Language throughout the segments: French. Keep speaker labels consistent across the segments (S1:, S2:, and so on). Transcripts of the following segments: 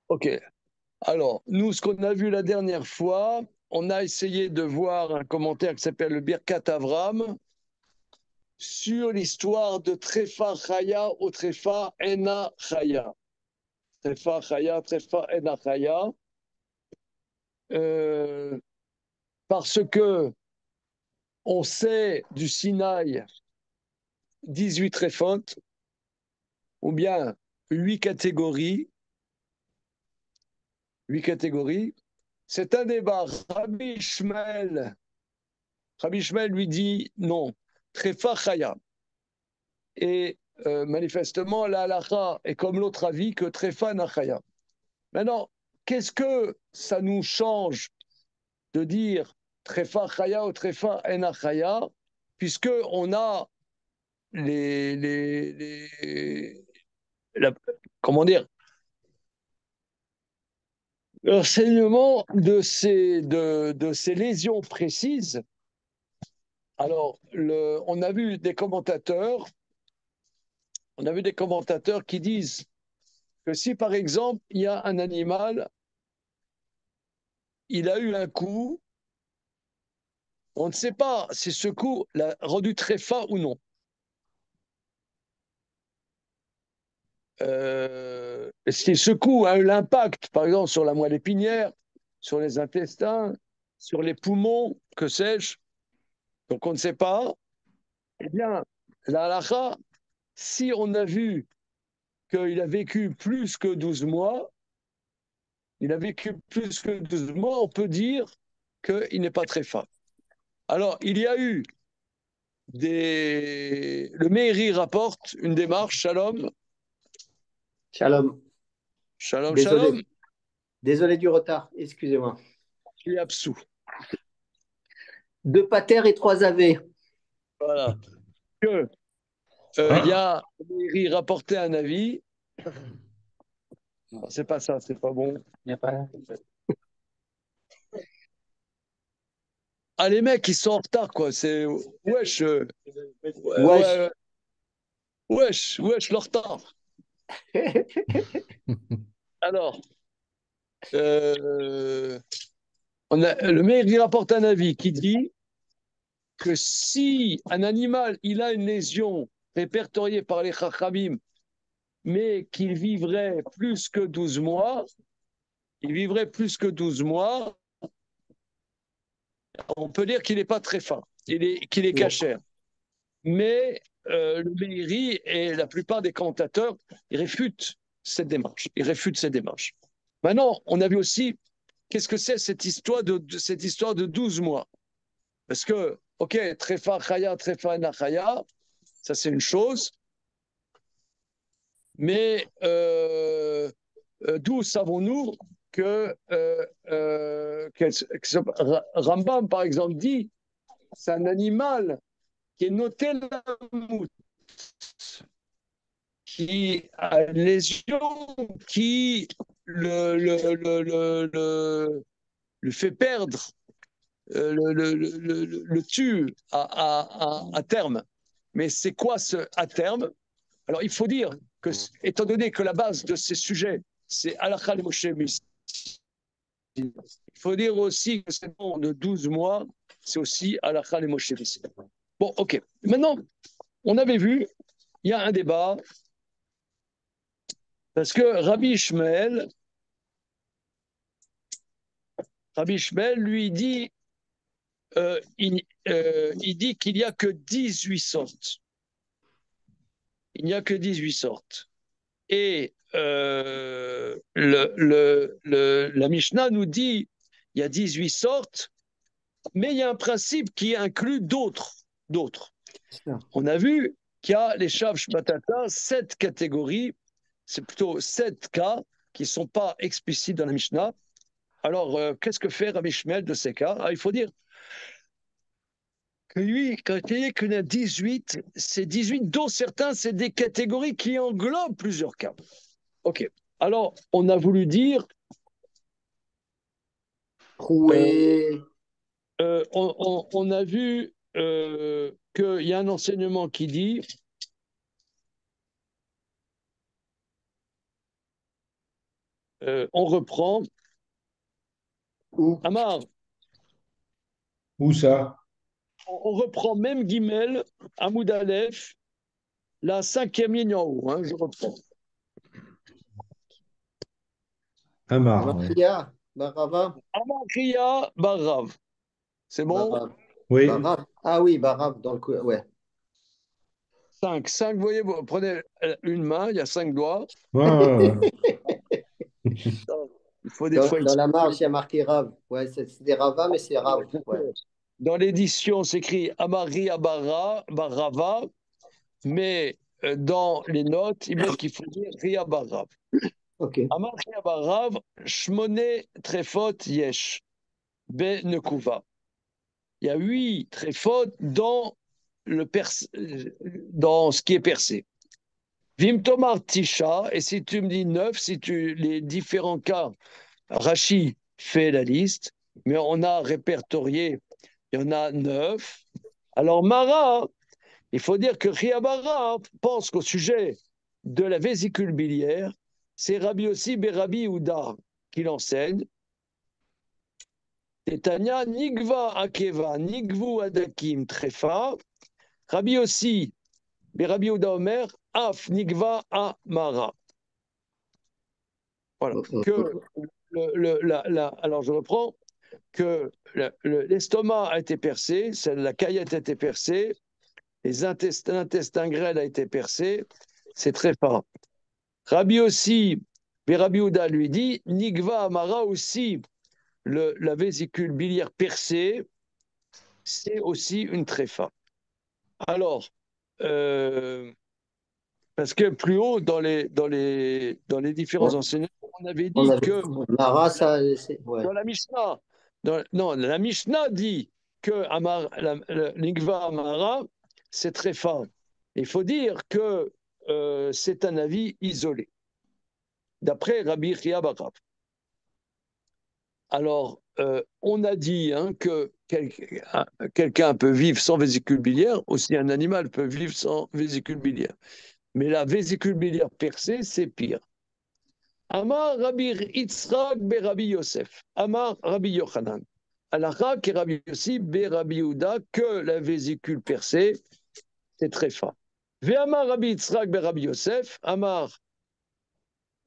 S1: Ok. Alors, nous, ce qu'on a vu la dernière fois, on a essayé de voir un commentaire qui s'appelle le Birkat Avram sur l'histoire de Trefa Chaya au Trefa Ena Chaya. Trefa Chaya, Trefa Ena Chaya. Euh, parce que on sait du Sinaï 18 tréfontes, ou bien 8 catégories. 8 catégories. C'est un débat. Rabbi Ishmael lui dit non, Trefa Chaya. Et manifestement, la halakha est comme l'autre avis que Trefa Nachaya. Maintenant, qu'est-ce que ça nous change de dire Trefa Chaya ou Trefa Enachaya, puisque on a la, comment dire, l'enseignement de ces lésions précises. Alors, on a vu des commentateurs qui disent que si par exemple il y a un animal, il a eu un coup, on ne sait pas si ce coup l'a rendu très fin ou non. Si ce coup a eu l'impact, par exemple, sur la moelle épinière, sur les intestins, sur les poumons, que sais-je, donc on ne sait pas, eh bien, la halakha, si on a vu qu'il a vécu plus que 12 mois, il a vécu plus que 12 mois, on peut dire qu'il n'est pas très fin. Alors, il y a eu le Meiri rapporte une démarche, Shalom,
S2: Shalom.
S1: Shalom,
S2: Désolé.
S1: Shalom,
S2: Désolé du retard. Excusez-moi.
S1: qui est absous.
S2: Deux patères et trois ave.
S1: Voilà. Que, il y a le Meiri rapporté un avis. Non, c'est pas ça, c'est pas bon.
S2: Il n'y a pas.
S1: Ah, les mecs, ils sont en retard, quoi. C'est. Wesh.
S2: Wesh.
S1: Wesh, le retard. Alors, euh, le Meiri rapporte un avis qui dit que si un animal il a une lésion répertoriée par les Chachamim, mais qu'il vivrait plus que 12 mois, il vivrait plus que 12 mois, on peut dire qu'il n'est pas très fin, qu'il est cachère. Mais le Meiri et la plupart des commentateurs ils réfutent cette démarche. Ils réfutent cette démarche. Maintenant, on a vu aussi qu'est-ce que c'est cette histoire de 12 mois. Parce que, ok, Trefa Chaya, Trefa Nachaya, ça c'est une chose, mais d'où savons-nous que Rambam, par exemple, dit c'est un animal qui est noté la mammouth, qui a une lésion qui le fait perdre, le tue à terme. Mais c'est quoi ce à terme? Alors il faut dire que, étant donné que la base de ces sujets, c'est Halakha le Moshe Missi, il faut dire aussi que c'est bon de 12 mois, c'est aussi Halakha le Moshe Missi. Bon, ok. Maintenant, on avait vu, il y a un débat, parce que Rabbi Ishmael lui dit, il dit qu'il n'y a que 18 sortes. Il n'y a que 18 sortes. Et la Mishnah nous dit il y a 18 sortes, mais il y a un principe qui inclut d'autres. On a vu qu'il y a les Shav Shbatata, 7 catégories, c'est plutôt 7 cas qui ne sont pas explicites dans la Mishnah. Alors, qu'est-ce que fait Rabbi Shmuel de ces cas? Il faut dire que lui, quand il dit qu'il y en a 18, c'est 18, dont certains, c'est des catégories qui englobent plusieurs cas. OK. Alors, on a voulu dire, euh,
S2: Troué.
S1: on a vu qu'il y a un enseignement qui dit On reprend.
S2: Où?
S1: Amar,
S3: Où ça?
S1: on reprend même Guimel, Hamoud Aleph, la 5e ligne en haut. Hein, je reprends.
S3: Amar, ouais.
S2: Amaria, Barava,
S1: Amar Kriya Barav. C'est bon?
S2: Barav.
S3: Oui,
S2: Barav. Ah oui, Barav, dans le coup. Ouais.
S1: 5. 5, vous voyez, vous prenez une main, il y a 5 doigts.
S3: ouais, ouais,
S1: Il faut des fois
S2: Dans la
S1: expliquer.
S2: marge, il y a marqué Rav. Ouais, c'est des Rava, mais c'est Rav. Ouais.
S1: Dans l'édition, c'est écrit Amari Abara, Barava, mais dans les notes, ils mettent qu'il faut dire Ria Barav.
S2: Ok.
S1: Amari Abarav, Shmone Trefot Yesh, Be Nekuva. Il y a 8 trefot dans, dans ce qui est percé. Vim Tomar Tisha, et si tu me dis 9, si tu les différents cas, Rashi fait la liste, mais on a répertorié, il y en a 9. Alors Mara, il faut dire que Riabara pense qu'au sujet de la vésicule biliaire, c'est Rabbi aussi Berabi Ouda qui l'enseigne. Tetania, Nigva Akeva, Nigvu Adakim Trefa, Rabbi aussi Berabi Ouda Omer, Af Nigva Amara. Voilà. Que alors je reprends, que l'estomac a été percé, la caillette a été percée, l'intestin grêle a été percé, c'est très fort. Rabbi aussi, mais Rabbi Ouda lui dit, Nigva Amara aussi, la vésicule biliaire percée, c'est aussi une tréfa. Alors, parce que plus haut, dans les différents enseignements, on avait dit que
S2: Mara, ça, ouais.
S1: dans la Mishnah, non, la Mishnah dit que Nigva Amara, c'est tréfa. Il faut dire que c'est un avis isolé, d'après Rabbi Chia Barav. Alors, on a dit que quelqu'un peut vivre sans vésicule biliaire, aussi un animal peut vivre sans vésicule biliaire. Mais la vésicule biliaire percée, c'est pire. Amar Rabbi Yitzhak be Rabbi Yosef. Amar Rabbi Yochanan. Alakha qui Rabbi Yossi be Rabbi Yehuda, que la vésicule percée, c'est très fort. Ve'amar Rabbi Yitzhak be Rabbi Yosef. Amar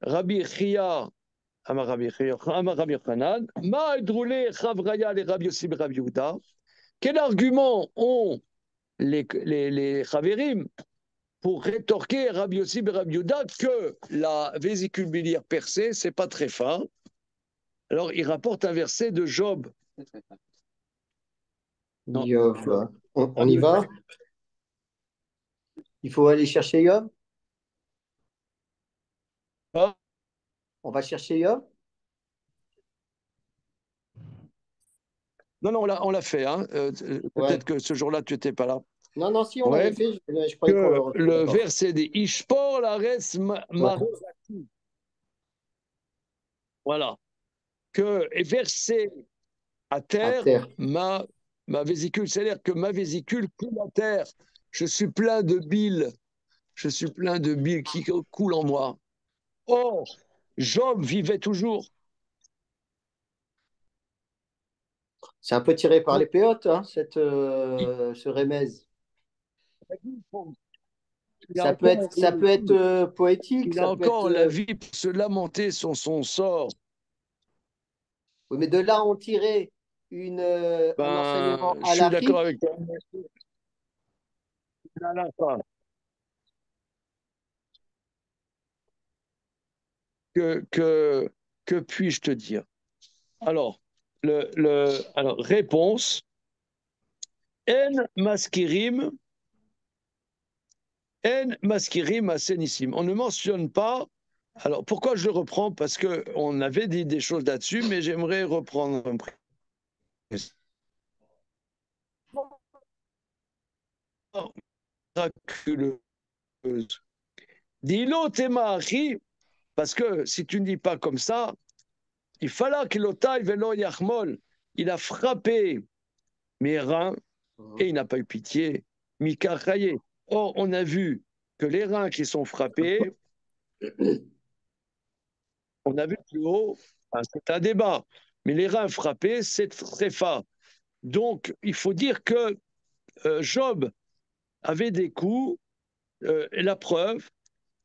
S1: Rabbi Chia Amar Rabbi Yochanan, Ma Edroulé Chavraya les Rabbi Yossi Rabbi Yehuda. Quel argument ont les Chaverim pour rétorquer Rabbi Yossi Rabbi Yehuda que la vésicule biliaire percée, c'est pas très fin? Alors, il rapporte un verset de Job.
S2: Yov. On y va? Il faut aller chercher Yov?
S1: Ah,
S2: On va chercher Yov?
S1: non, on l'a fait. Peut-être que ce jour-là, tu n'étais pas là.
S2: Non, non, si on
S1: Ouais.
S2: l'avait fait, je croyais qu'on le
S1: Que
S2: refaisait.
S1: le verset des Ishpor la res Marozaki. Voilà. Que est versé à terre, ma vésicule. C'est-à-dire que ma vésicule coule à terre. Je suis plein de bile. Je suis plein de bile qui coule en moi. Or, Job vivait toujours.
S2: C'est un peu tiré par les péotes, hein, ce remèze. Ça peut être poétique.
S1: Il
S2: ça
S1: a
S2: peut
S1: encore
S2: être,
S1: la vie pour se lamenter sur son sort.
S2: Oui, mais de là, on tirait un enseignement
S1: Je suis d'accord
S2: halachique.
S1: avec toi. Que puis-je te dire? Alors, réponse, En maskirim asenissim. On ne mentionne pas. Alors, pourquoi je le reprends? Parce qu'on avait dit des choses là-dessus, mais j'aimerais reprendre un peu. Miraculeuse. Dis-le, Temachi, parce que si tu ne dis pas comme ça, il fallait que l'otaï velo yachmol. Il a frappé mes reins et il n'a pas eu pitié. Mika Chaye. Or, on a vu que les reins qui sont frappés, On a vu plus haut, c'est un débat, mais les reins frappés, c'est tréfa. Donc, il faut dire que Job avait des coups, et la preuve,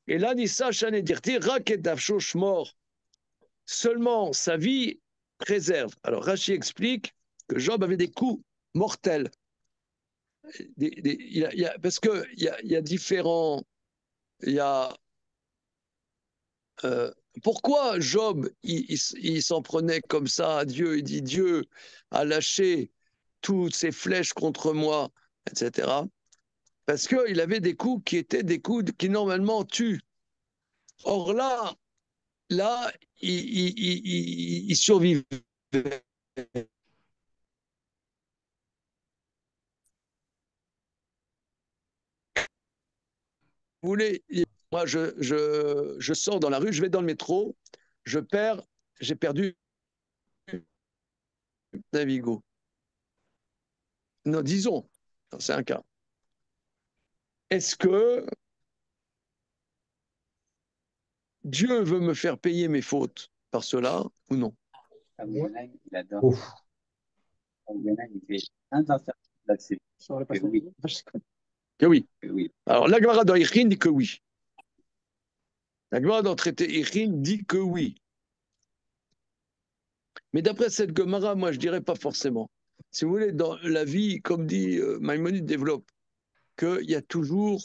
S1: et là, Nissa Shanedirti, Raket Davshosh mort. Seulement sa vie préserve. Alors Rachi explique que Job avait des coups mortels. Parce qu'il y a différents. Il y a, pourquoi Job, il s'en prenait comme ça à Dieu? Il dit Dieu a lâché toutes ses flèches contre moi, etc. Parce qu'il avait des coups qui étaient des coups qui normalement tuent. Or là, il survivait. Vous voulez, moi, je sors dans la rue, je vais dans le métro, j'ai perdu Navigo. Non, disons, c'est un cas. Est-ce que Dieu veut me faire payer mes fautes par cela ou non?
S4: Il adore.
S3: Ouf.
S4: Il fait là-dessus.
S1: Que oui.
S4: Que oui.
S1: Alors, la Gemara dans Ichin dit que oui. La Gemara dans le traité Ichin dit que oui. Mais d'après cette Gemara, moi, je dirais pas forcément. Si vous voulez, dans la vie, comme dit Maïmonide développe, qu'il y a toujours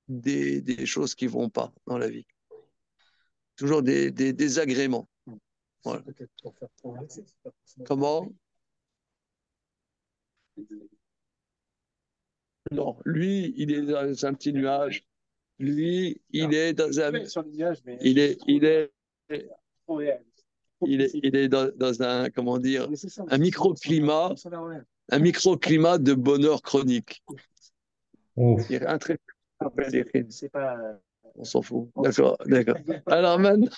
S1: des choses qui ne vont pas dans la vie. Toujours des désagréments. Voilà. Comment? Non, lui, il est dans un petit nuage. Lui, il est dans un. Il est dans un, comment dire, un microclimat de bonheur chronique.
S3: Ouf.
S1: Il est un très. On s'en fout. D'accord, d'accord. Alors maintenant.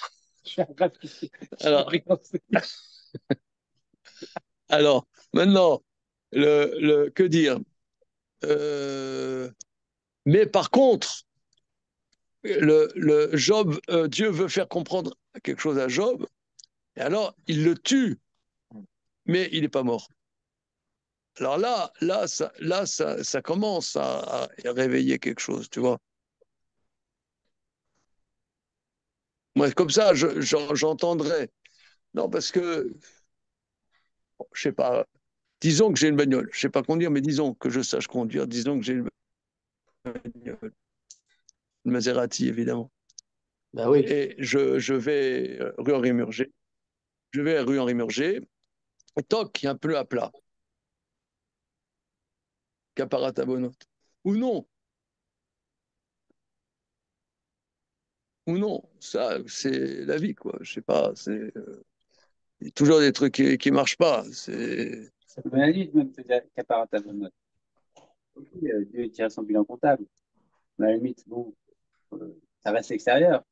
S1: Alors maintenant, que dire? Mais par contre, le Job, Dieu veut faire comprendre quelque chose à Job, et alors il le tue, mais il n'est pas mort. Alors ça commence à réveiller quelque chose, tu vois. Moi, comme ça, j'entendrais. Non, parce que, je sais pas, disons que j'ai une bagnole. Je sais pas conduire, mais disons que je sache conduire. Disons que j'ai une bagnole. Une Maserati, évidemment.
S2: Bah oui.
S1: Et je vais rue Henri Murger. Je vais à rue Henri Murger. Et toc, il y a un pneu à plat. Caparatabonnote. Ou non. Ou non. Ça, c'est la vie, quoi. Je sais pas. Il y a toujours des trucs qui marchent pas. C'est.
S4: Ça peut aller vite, même, qu'à ta bonne note. Ok, Dieu tient son bilan comptable. Mais à la limite, bon, ça reste extérieur.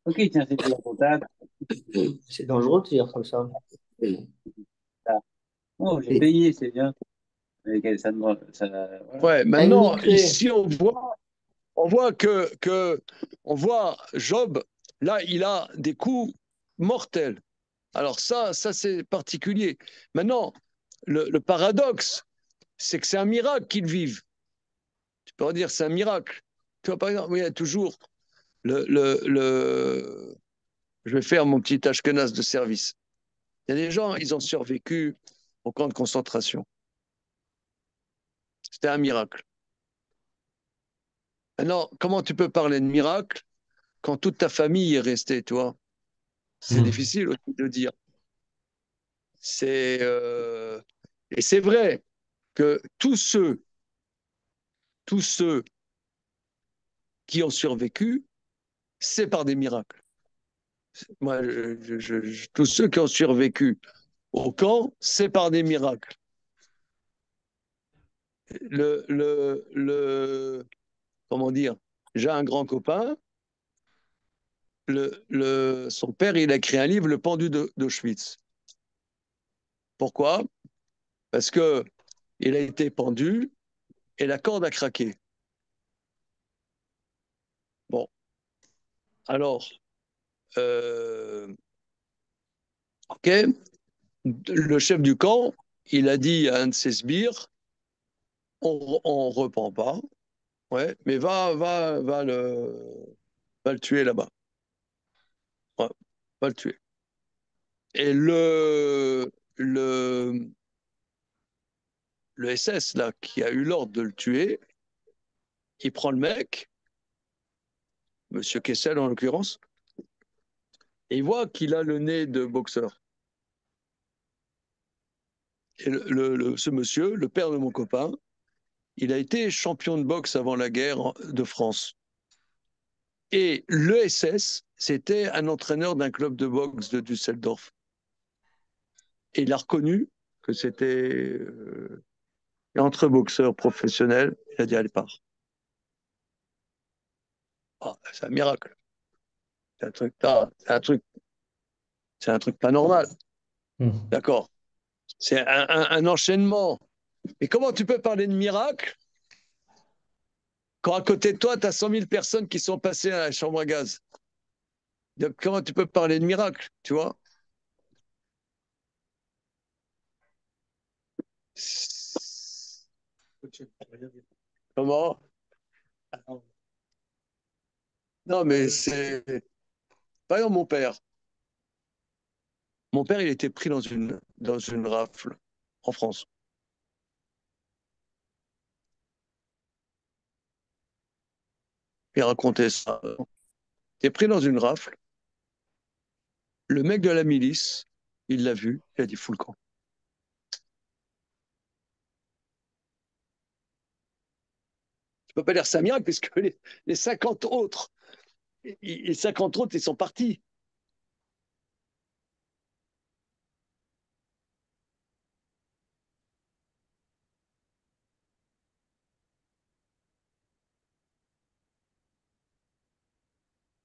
S4: Ok, il tient ses bilans comptables.
S2: C'est dangereux de dire comme ça.
S4: Oh, j'ai payé, c'est bien. Voilà.
S1: Ouais, maintenant, ici, on voit on voit Job, là, il a des coups mortels. Alors ça c'est particulier. Maintenant, le paradoxe, c'est que c'est un miracle qu'il vive. Tu peux dire c'est un miracle. Tu vois, par exemple, il y a toujours je vais faire mon petit ashkenaz de service. Il y a des gens, ils ont survécu au camp de concentration. C'était un miracle. Maintenant, comment tu peux parler de miracle quand toute ta famille est restée, tu vois? C'est difficile aussi de dire. Et c'est vrai que tous ceux qui ont survécu, c'est par des miracles. Moi, tous ceux qui ont survécu au camp, c'est par des miracles. Comment dire? J'ai un grand copain. Son père, il a écrit un livre, Le pendu d'Auschwitz. Pourquoi? Parce que il a été pendu et la corde a craqué. Bon, alors, Ok. Le chef du camp, il a dit à un de ses sbires, on reprend pas, ouais, mais va le tuer là-bas. Ouais, va le tuer. Et le SS, là, qui a eu l'ordre de le tuer, il prend le mec, Monsieur Kessel en l'occurrence, et il voit qu'il a le nez de boxeur. Et ce monsieur, le père de mon copain, il a été champion de boxe avant la guerre de France. Et l'ESS, c'était un entraîneur d'un club de boxe de Düsseldorf. Et il a reconnu que c'était entre boxeurs professionnels. Il a dit, allez, part. Oh, c'est un miracle. C'est un truc, c'est un truc pas normal. D'accord. C'est un enchaînement. Mais comment tu peux parler de miracle quand à côté de toi, tu as 100 000 personnes qui sont passées à la chambre à gaz? Donc, comment tu peux parler de miracle, tu vois? Comment? Non, mais c'est... Par exemple, mon père. Mon père, il était pris dans une rafle en France. Il racontait ça. Il est pris dans une rafle. Le mec de la milice, il l'a vu, il a dit fous le camp. Tu peux pas dire c'est un miracle, puisque les 50 autres, les 50 autres, ils sont partis.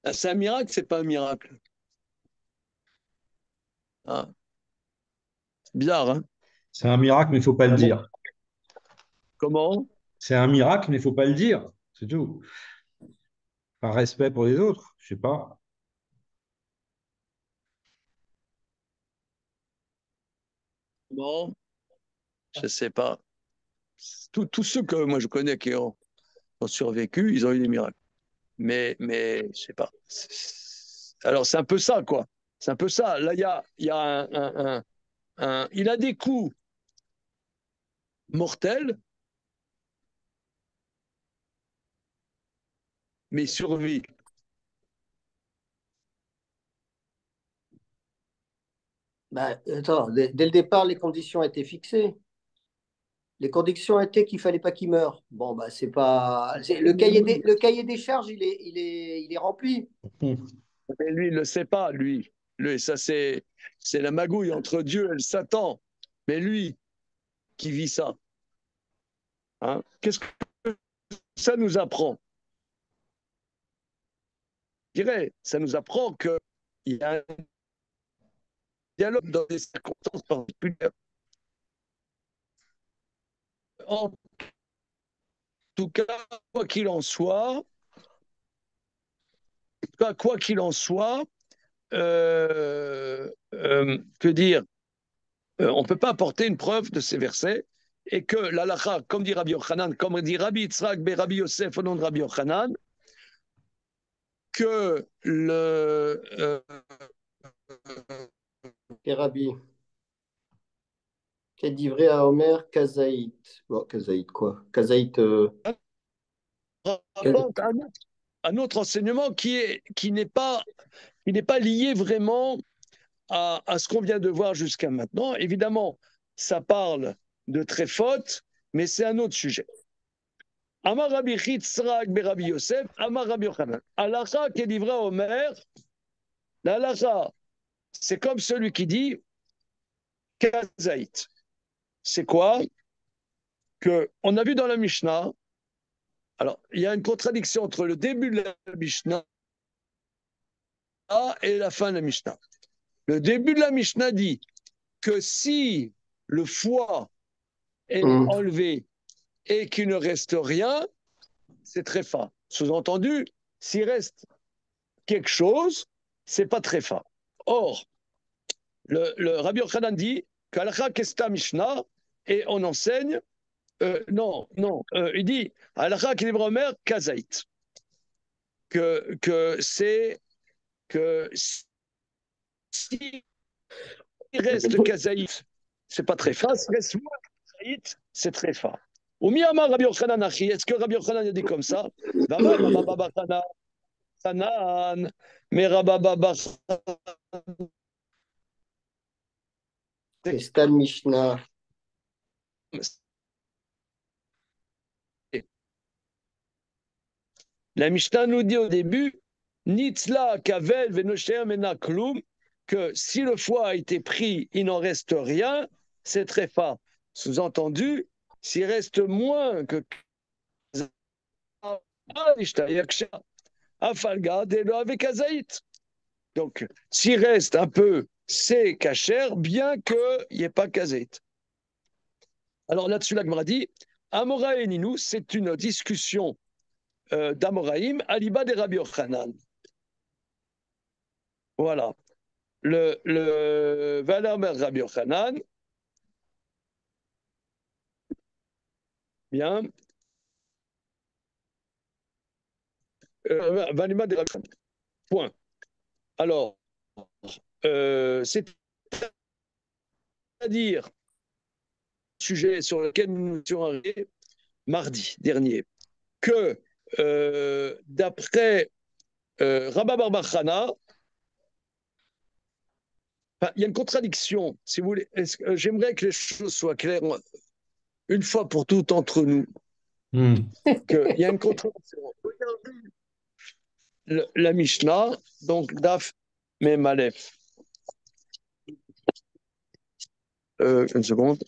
S1: Ah, c'est un miracle, c'est pas un miracle. Hein, c'est bizarre, hein?
S3: C'est un miracle, mais il ne faut pas le
S1: Bon,
S3: dire.
S1: comment?
S3: C'est un miracle, mais il ne faut pas le dire. C'est tout. Par respect pour les autres, je sais pas.
S1: Comment? Je sais pas. Tous ceux que moi je connais qui ont survécu, ils ont eu des miracles. Mais je sais pas. Alors c'est un peu ça, quoi. C'est un peu ça. Là, il y a il a des coups mortels, mais il survit.
S2: Bah, attends, dès le départ, les conditions étaient fixées. Les conditions étaient qu'il fallait pas qu'il meure. Bon, bah, c'est pas. Le cahier des charges, il est rempli.
S1: Mais lui, il ne le sait pas, lui. Lui, ça, c'est la magouille entre Dieu et le Satan. Mais lui, qui vit ça, hein, qu'est-ce que ça nous apprend? Je dirais, ça nous apprend qu'il y a un dialogue dans des circonstances particulières. En tout cas, quoi qu'il en soit, que dire, on ne peut pas apporter une preuve de ces versets et que l'halakha, comme dit Rabbi Yochanan, comme dit Rabbi Yitzhak, Rabbi Yosef au nom de Rabbi Yochanan, que
S2: Et Rabbi, qui dit vrai à Omer, Kazaït. Bon, Kazaït quoi? Kazaït.
S1: rapporte un autre enseignement qui n'est pas lié vraiment à ce qu'on vient de voir jusqu'à maintenant. Évidemment, ça parle de très faute, mais c'est un autre sujet. Amar Rabbi Yitzhak be Rabbi Yosef, Amar Rabbi Yochanan. Halakha qui est livré à Omer, la halakha, c'est comme celui qui dit Kazaït. C'est quoi? Que on a vu dans la Mishnah. Alors, il y a une contradiction entre le début de la Mishnah et la fin de la Mishnah. Le début de la Mishnah dit que si le foie est enlevé et qu'il ne reste rien, c'est très fin. Sous-entendu, s'il reste quelque chose, c'est pas très fin. Or, le Rabbi Yochanan dit qu'Alakha Kesta Mishnah, et on enseigne, il dit Alakha Kilivra Omer Kazaït. Que c'est que si il reste Kazaït, c'est pas très fa, s'il reste moins Kazaït, c'est très fa. Ou Miyama Rabbi Yochanan Achi, est-ce que Rabbi Yochanan a dit comme ça? Sanan, mais Rababa
S2: Kesta Mishnah.
S1: La Mishnah nous dit au début, Nitzla kavel venosher mena klum, que si le foie a été pris, il n'en reste rien, c'est très fort. Sous-entendu, s'il reste moins que donc, s'il reste un peu, c'est kacher, bien qu'il n'y ait pas kazaït. Alors là-dessus, la Gemara dit, Amora et Ninou, c'est une discussion d'Amoraïm, Aliba de Rabbi Yochanan. Voilà. Le Valamer Rabbi Yochanan. Bien. Valima de Rabbi Yochanan. Point. Alors, c'est-à-dire, sujet sur lequel nous nous sommes arrivés mardi dernier, que d'après Rabba Bar Bar Chana, il y a une contradiction, si vous voulez. J'aimerais que les choses soient claires une fois pour toutes entre nous. Il y a une contradiction. Regardez la Mishnah, donc Daf Mem Aleph. Une seconde.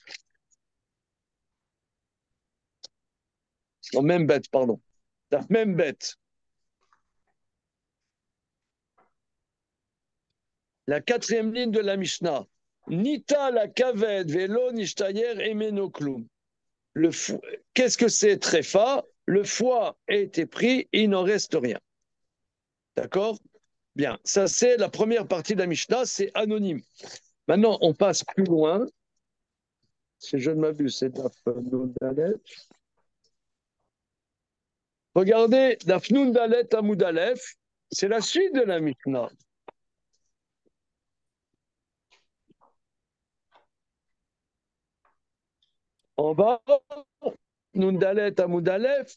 S1: Non, Mem Bet, pardon. Daf Mem Bet. La quatrième ligne de la Mishnah. Nita la kaved velo nishtayer emenoklum. Qu'est-ce que c'est tréfa? Le foie a été pris et il n'en reste rien. D'accord? Bien, ça c'est la première partie de la Mishnah, c'est anonyme. Maintenant, on passe plus loin. Si je ne m'abuse, c'est Daf Nun Dalet. Regardez, Daf Nun Dalet Amud Aleph, c'est la suite de la Mishnah. En bas, Nun Dalet Amud Aleph,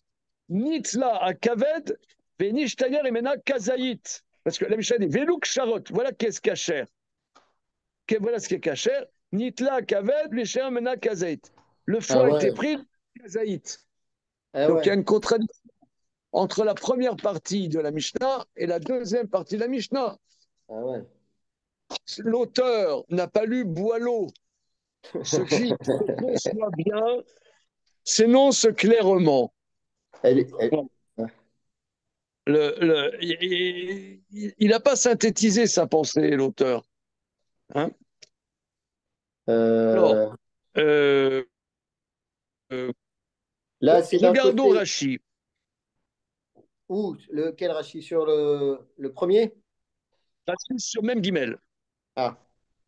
S1: Nitzla a Kaved, Venishtayer Emena Kazaït. Parce que la Mishnah dit Velouk Sharot, voilà qu'est-ce cacher. Voilà ce qui est cacher. Nitla Kaved, Venishtayer Emena Kazaït. Le foie a été pris, Kazaït. Donc il y a une contradiction entre la première partie de la Mishnah et la deuxième partie de la Mishnah. L'auteur n'a pas lu Boileau. Ce qui soit bien s'énonce clairement. Il n'a pas synthétisé sa pensée, l'auteur. Hein? Alors,
S2: là, c'est
S1: regardons côté... Rashi.
S2: Où? Quel Rashi? Sur le premier?
S1: Rashi sur même Guimel.
S2: Ah,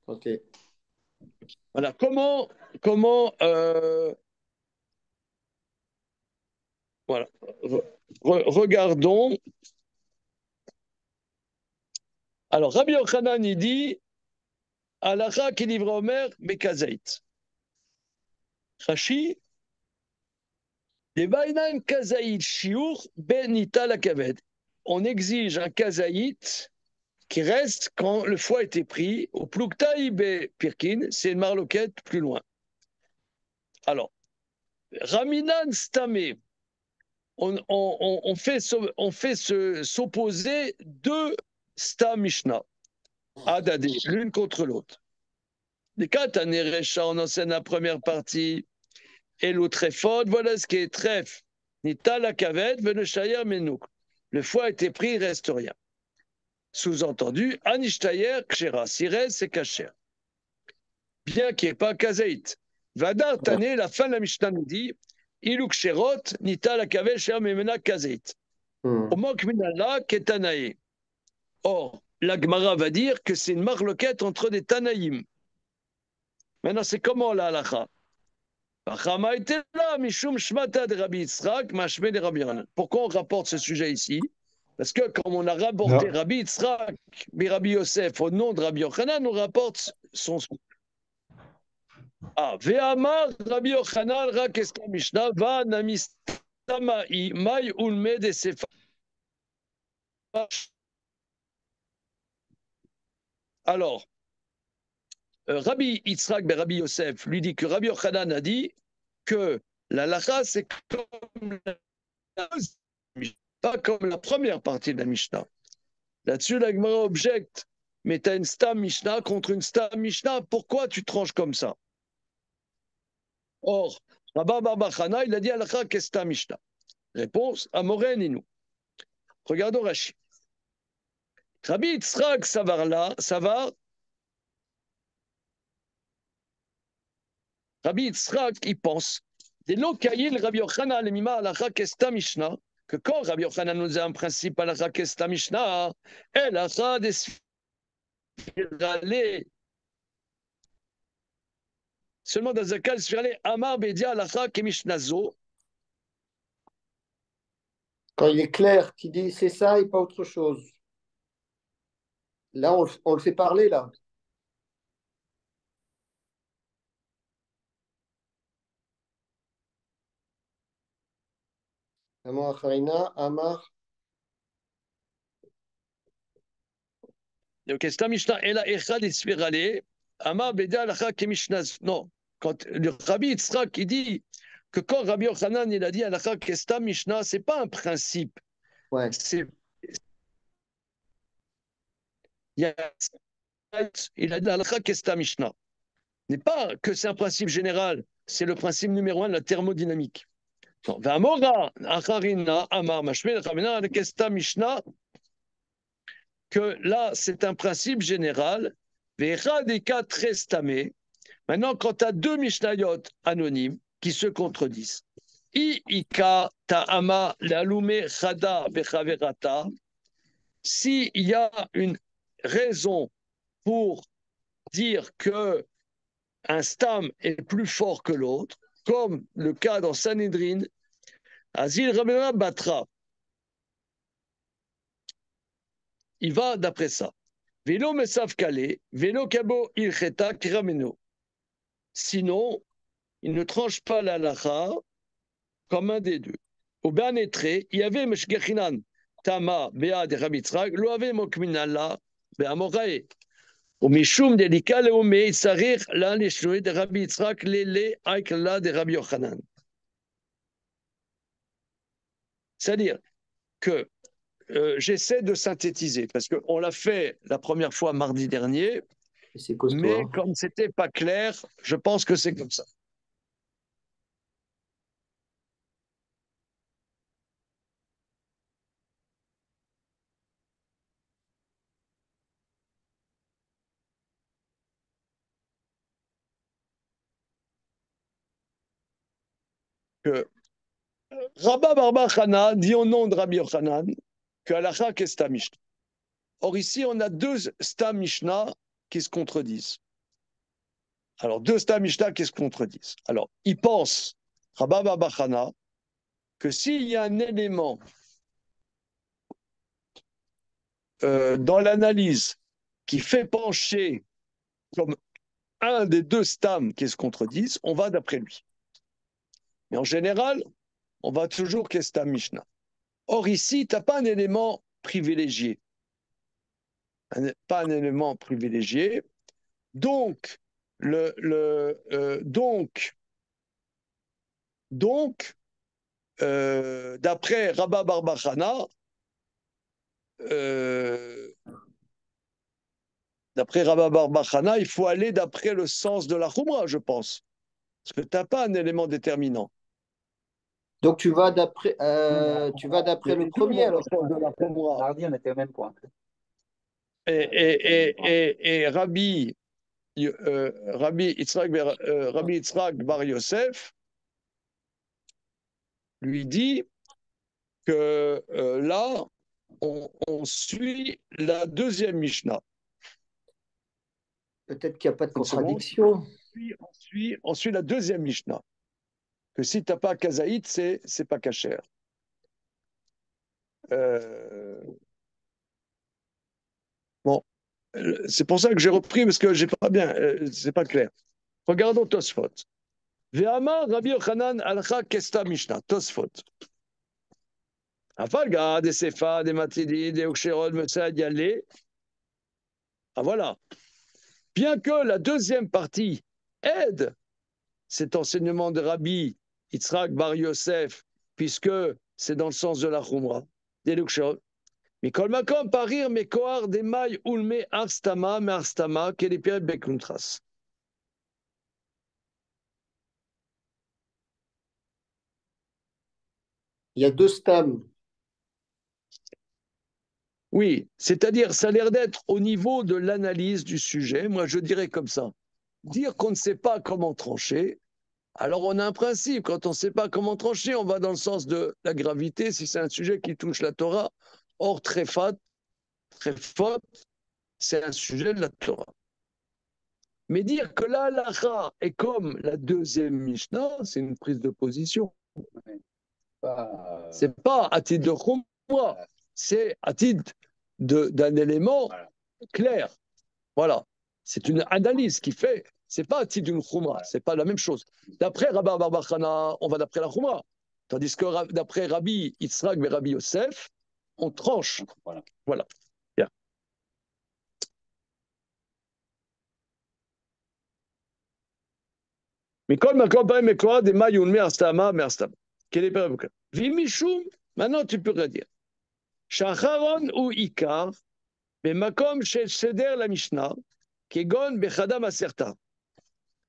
S2: ok.
S1: Voilà. Voilà. Regardons. Alors, Rabbi Yochanan, il dit Alacha qui livre Omer, Bekazait. Rashi, on exige un kazaït qui reste quand le foie a été pris. Au pluktaï be pirkin, c'est une marloquette plus loin. Alors, Raminan Stame, on fait s'opposer deux Sta Mishnah, Adadé, l'une contre l'autre. Les quatre Anerecha, on enseigne la première partie, et l'autre est faute, voilà ce qui est trèfle. Nita la kaved, veneshayer menouk. Le foie a été pris, il ne reste rien. Sous-entendu, Anishtayer kshera, si reste, c'est kacher. Bien qu'il n'y ait pas kazaït. Vadar Tane, la fin de la Mishnah nous dit Iluk Sherot, Nita la Kavel, Sher Memena Kazeit. Omok Minallah, Ketanae. Or, la Gemara va dire que c'est une marloquette entre des Tanaïm. Maintenant, c'est comment la halakha? Pourquoi on rapporte ce sujet ici? Parce que comme on a rapporté
S3: Non.
S1: Rabbi Yitzhak, Rabbi Yosef au nom de Rabbi Yochanan, on rapporte son. Ah, Ve'amar Rabbi Yochanan rak est la Mishnah va namistama'i mai ulme de sefa. Alors, Rabbi Yitzhak ben Rabbi Yosef lui dit que Rabbi Yochanan a dit que la lacha c'est comme pas comme la première partie de la Mishnah. Là-dessus, la Gemara objecte, mais tu as une Stam Mishnah contre une Stam Mishnah, pourquoi tu tranches comme ça? Or, Rabba Barbachana, il a dit Alacha Kesta Mishnah. Réponse, Amoren et nous. Regardons Rashi. Rabbi Yitzhak Savar, Rabbi Yitzhak, il pense, des Lokayil Rabbi Yochanan Lemima Alacha Kesta Mishnah, que quand Rabbi Yochanan nous a un principe Alacha Kesta Mishnah, Alacha des Sfirale, seulement dans un cas, Sfirale, Amar Bedia Alacha Kemishnazo.
S2: Quand il est clair, qu'il dit c'est ça et pas autre chose. Là, on le fait parler, là. Amar Harina, Amar.
S1: Donc, c'est un Mishnah, Ela Echad Isfirale, Amar Beda Alacha Kemishnaz. Non, quand le Rabbi Yitzhak il dit que quand Rabbi Yochanan il a dit Alacha Kesta Mishnah, c'est pas un principe.
S2: Ouais.
S1: Il a dit Alacha Kesta Mishnah. N'est pas que c'est un principe général, c'est le principe numéro 1 de la thermodynamique. V'amora Acharina Amar Mashmel Chamena Kesta Mishnah. Que là, c'est un principe général. Maintenant, quand tu as deux Mishnayot anonymes qui se contredisent, s'il y a une raison pour dire que un stam est plus fort que l'autre, comme le cas dans Sanhedrin, Azil Rabbeinu Batra, il va d'après ça. Vélo mesav kale, vélo kabo ilcheta kirameno. Sinon, il ne tranche pas la lacha comme un des deux. Au Béanétré, il y avait Meshgechinan, Tama, Béa de Rabbi Yitzhak, lo avait Mokminala, Béamorae. Au Mishum de Lika Leome, Sarir, la Leshnoé de Rabbi Yitzhak, Lele, Aikla de Rabbi Yochanan. C'est-à-dire que j'essaie de synthétiser, parce qu'on l'a fait la première fois mardi dernier,
S2: costaud,
S1: mais
S2: hein.
S1: comme c'était pas clair, je pense que c'est comme ça. Que Rabba Barba Chana dit au nom de Rabbi Yochanan que Halacha est Stam Mishnah. Or ici, on a deux Stam Mishnah qui se contredisent. Alors, deux Stam Mishnah qui se contredisent. Alors, il pense, Rabba Barba Chana, que s'il y a un élément dans l'analyse qui fait pencher comme un des deux Stam qui se contredisent, on va d'après lui. Mais en général, on va toujours qu'est Stam Mishnah. Or ici, tu n'as pas un élément privilégié. Pas un élément privilégié. Donc, d'après Rabba Barbachana, il faut aller d'après le sens de la Khumra, je pense. Parce que tu n'as pas un élément déterminant.
S2: Donc tu vas d'après le premier alors.
S4: Mardi, on était au même point.
S1: Et Rabbi Yitzhak Bar Yosef lui dit que là, on suit la deuxième Mishnah.
S2: Peut-être qu'il n'y a pas de contradiction.
S1: On suit la deuxième Mishnah. Que si tu n'as pas kazaït, c'est pas kasher. Bon, c'est pour ça que j'ai repris, parce que j'ai pas bien, c'est pas clair. Regardons Tosfot. Ve'amar Rabbi Yochanan alcha kesta Mishnah. Tosfot. Afalga, des Sefa, des Matidi, des Uksherol, Mesad, Yalé. Ah voilà. Bien que la deuxième partie aide cet enseignement de Rabbi Yitzhak Bar Yosef, puisque c'est dans le sens de la Khumra, des Uksherol. Mais kol makom parir mekoar des mailles ulme arstama me arstama kelipir bekuntras.
S2: Il y a deux stams.
S1: Oui, c'est-à-dire, ça a l'air d'être au niveau de l'analyse du sujet. Moi, je dirais comme ça. Dire qu'on ne sait pas comment trancher, alors on a un principe. Quand on ne sait pas comment trancher, on va dans le sens de la gravité, si c'est un sujet qui touche la Torah. Or, très faute, c'est un sujet de la Torah. Mais dire que la halakha est comme la deuxième Mishnah, c'est une prise de position. C'est pas à titre de Khumra, c'est à titre d'un élément clair. Voilà. C'est une analyse qui fait, c'est pas à titre d'une Khumra, c'est pas la même chose. D'après Rabbi Bar Chana, on va d'après la Khumra. Tandis que d'après Rabbi Yitzhak et Rabbi Yosef, on tranche. Voilà. Bien. Mikol Makom Baim Mekoa de Mayun Merstama Merstama. Quel est le cas? Vimishum, maintenant tu peux rien dire. Shacharon ou Ikar, mais Makom Shel Seder la Mishnah, Kegon Bechadam Aserta.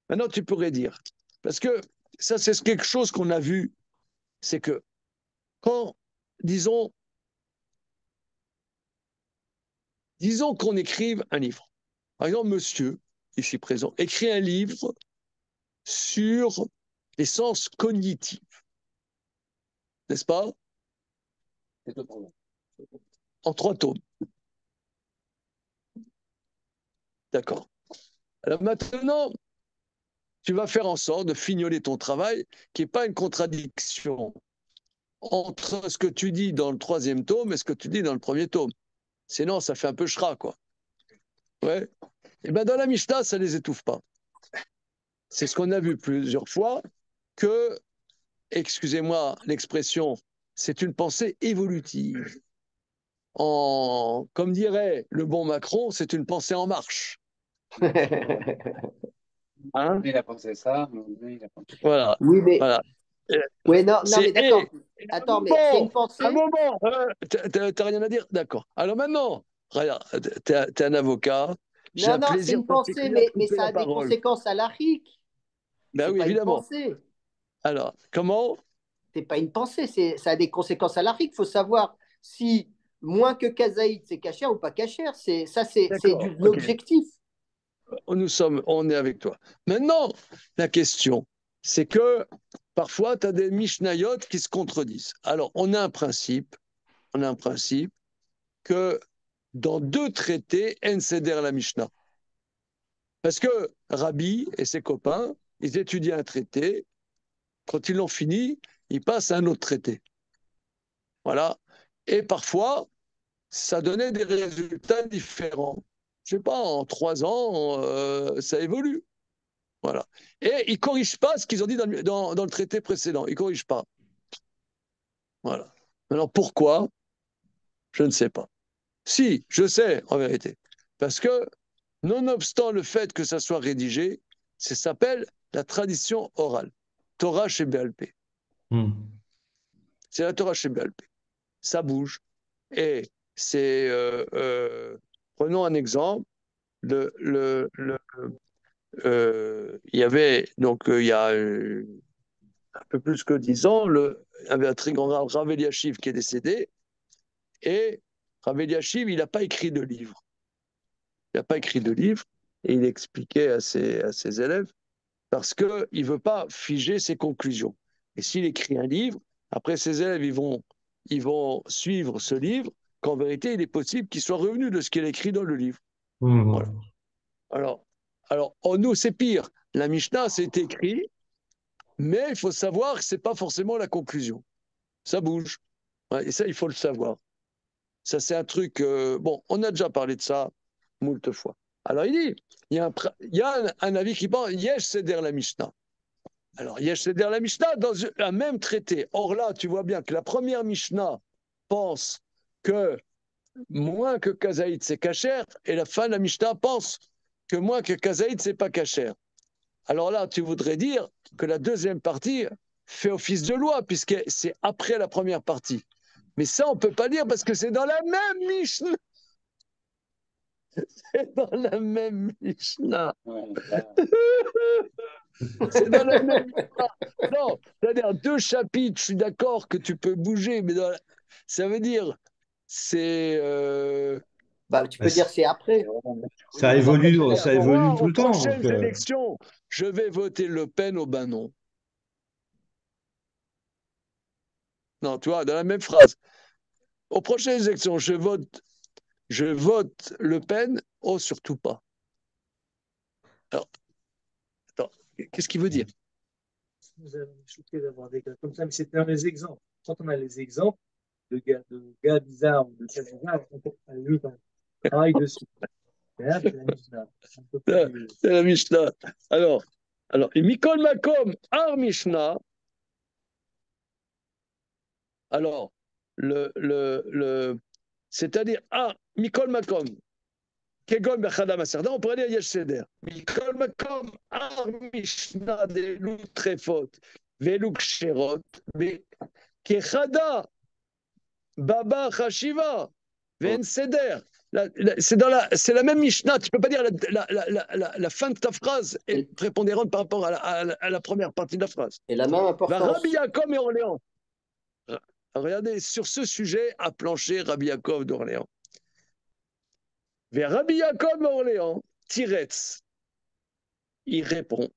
S1: Maintenant tu pourrais dire. Parce que ça, c'est quelque chose qu'on a vu, c'est que quand, disons qu'on écrive un livre. Par exemple, monsieur, ici présent, écrit un livre sur les sens cognitifs. N'est-ce pas? En 3 tomes. D'accord. Alors maintenant, tu vas faire en sorte de fignoler ton travail, qu'il n'y ait pas une contradiction entre ce que tu dis dans le 3e tome et ce que tu dis dans le 1er tome. Sinon, ça fait un peu chra, quoi. Ouais. Et bien, dans la Mishnah, ça ne les étouffe pas. C'est ce qu'on a vu plusieurs fois, que, excusez-moi l'expression, c'est une pensée évolutive. Comme dirait le bon Macron, c'est une pensée en marche.
S4: Hein? Il a pensé ça, il a pensé ça.
S1: Voilà.
S2: Oui, mais.
S1: Voilà.
S2: Oui, non, mais d'accord. Attends, mais c'est une pensée.
S1: Un moment, t'as rien à dire? D'accord. Alors maintenant, regarde, t'es un avocat.
S2: Non, c'est une pensée, mais ça a des conséquences halachiques.
S1: Ben oui, évidemment.
S2: Une pensée.
S1: Alors, comment?
S2: C'est pas une pensée, ça a des conséquences halachiques. Il faut savoir si moins que kazaït, c'est cachère ou pas cachère. C'est l'objectif.
S1: On est avec toi. Maintenant, la question, c'est que parfois, tu as des mishnayot qui se contredisent. Alors, on a un principe que dans 2 traités, en seder la Mishnah. Parce que Rabbi et ses copains, ils étudient un traité. Quand ils l'ont fini, ils passent à un autre traité. Voilà. Et parfois, ça donnait des résultats différents. Je ne sais pas, en 3 ans, ça évolue. Voilà. Et ils ne corrigent pas ce qu'ils ont dit dans le traité précédent. Ils ne corrigent pas. Voilà. Alors pourquoi? Je ne sais pas. Si, je sais en vérité. Parce que, nonobstant le fait que ça soit rédigé, ça s'appelle la tradition orale. Torah chez BLP. C'est la Torah chez BLP. Ça bouge. Et c'est. Prenons un exemple. Il y avait, donc, il y a un peu plus que 10 ans, il y avait un très grand Rav Eliashiv qui est décédé. Et Rav Eliashiv, il n'a pas écrit de livre. Il n'a pas écrit de livre. Et il expliquait à ses élèves parce qu'il ne veut pas figer ses conclusions. Et s'il écrit un livre, après ses élèves, ils vont suivre ce livre qu'en vérité, il est possible qu'il soit revenu de ce qu'il a écrit dans le livre. Voilà. Alors, en nous, c'est pire. La Mishnah, c'est écrit, mais il faut savoir que ce n'est pas forcément la conclusion. Ça bouge. Ouais, et ça, il faut le savoir. Ça, c'est un truc... bon, on a déjà parlé de ça moult fois. Alors, il dit, il y a un avis qui pense, Yesh Seder la Mishnah. Alors, Yesh Seder la Mishnah dans un même traité. Or là, tu vois bien que la première Mishnah pense que moins que Kazaït, c'est kasher, et la fin de la Mishnah pense que moins que Kazaït, c'est pas kasher. Alors là, tu voudrais dire que la deuxième partie fait office de loi, puisque c'est après la première partie. Mais ça, on ne peut pas dire parce que c'est dans la même Mishnah. C'est dans la même Mishnah. C'est dans la même Mishnah. Non, c'est-à-dire 2 chapitres, je suis d'accord que tu peux bouger, mais ça veut dire, c'est...
S2: tu peux dire c'est après.
S3: Ça évolue tout le temps.
S1: Aux prochaines élections, je vais voter Le Pen au non. Non, tu vois, dans la même phrase. Aux prochaines élections, je vote Le Pen, oh, surtout pas. Alors, attends, qu'est-ce qu'il veut dire?
S5: Nous avons choqué d'avoir des cas comme ça, mais c'était un des exemples. Quand on a les exemples de gars bizarres ou de cas bizarres, on peut aller travailler dessus. C'est la Mishnah.
S1: C'est la Mishnah. Alors, et Mikol Makom, Ar Mishnah. Alors, c'est-à-dire, Mikol Makom, Kegon Bechadam Aserda, on pourrait dire Yesh Seder. Mikol Makom, Ar Mishnah, des loups trefot, Velou Ksherot, Kechada, Baba Chashiva, Ven Seder. C'est la même Mishnah. Tu ne peux pas dire la fin de ta phrase est prépondérante par rapport à la première partie de la phrase.
S2: Et la même importance.
S1: Rabbi Yaakov et Orléans. Regardez, sur ce sujet a planché Rabbi Yaakov d'Orléans. Vers Rabbi Yaakov d'Orléans, Tiretz, il répond.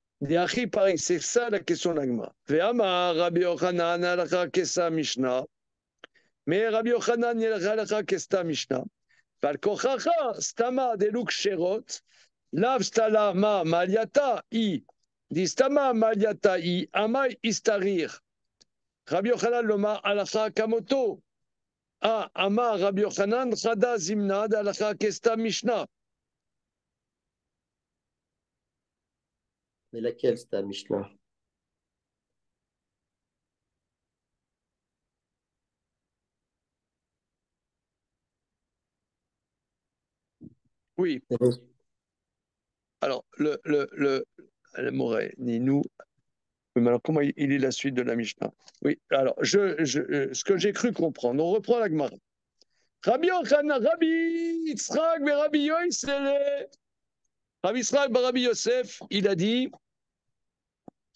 S1: C'est ça la question d'Agma. Ve'amar Rabbi Yochanan alakha kesa Mishnah. Mais Rabbi Yochanan alakha kesta Mishnah. Valkochacha stama deluk sherot. Lav stala ma maliata i. Distama maliata i. Amai istarir. Rabbi Yochanan loma alakha kamoto. Ama Rabbi Yochanan chada zimnad alakha kesta Mishnah.
S2: Mais laquelle, c'est ta Mishnah?
S1: Oui. Alors, le Moré, ni nous. Mais alors, comment il est la suite de la Mishnah? Oui, alors, ce que j'ai cru comprendre, on reprend la Gemara. Rabbi Yochanan, Rabbi Yitzhak, mais Rabbi Yosef, Rabbi Yitzhak, Rabbi Yosef, il a dit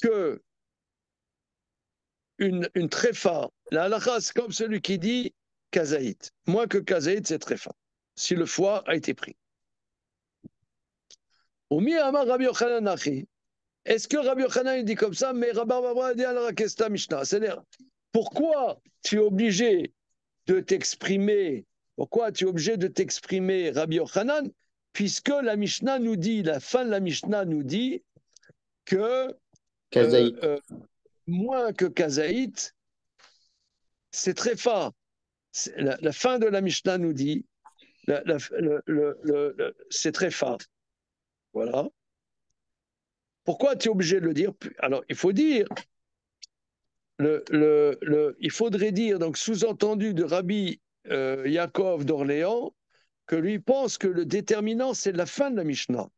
S1: que une tréfa, la halakha, c'est comme celui qui dit kazaït. Moins que kazaït, c'est tréfa, si le foie a été pris. Omi Amar Rabbi Yochanan Nachi. Est-ce que Rabbi Yochanan il dit comme ça, mais Rabbi Baba dit à la Kesta Mishnah? C'est-à-dire, pourquoi tu es obligé de t'exprimer? Pourquoi tu es obligé de t'exprimer, Rabbi Yochanan, puisque la Mishnah nous dit, la fin de la Mishnah nous dit que moins que Kazaït, c'est très fort. La fin de la Mishnah nous dit, c'est très fort. Voilà. Pourquoi tu es obligé de le dire? Alors, il faut dire, il faudrait dire, donc sous-entendu de Rabbi Yaakov d'Orléans, que lui pense que le déterminant, c'est la fin de la Mishnah.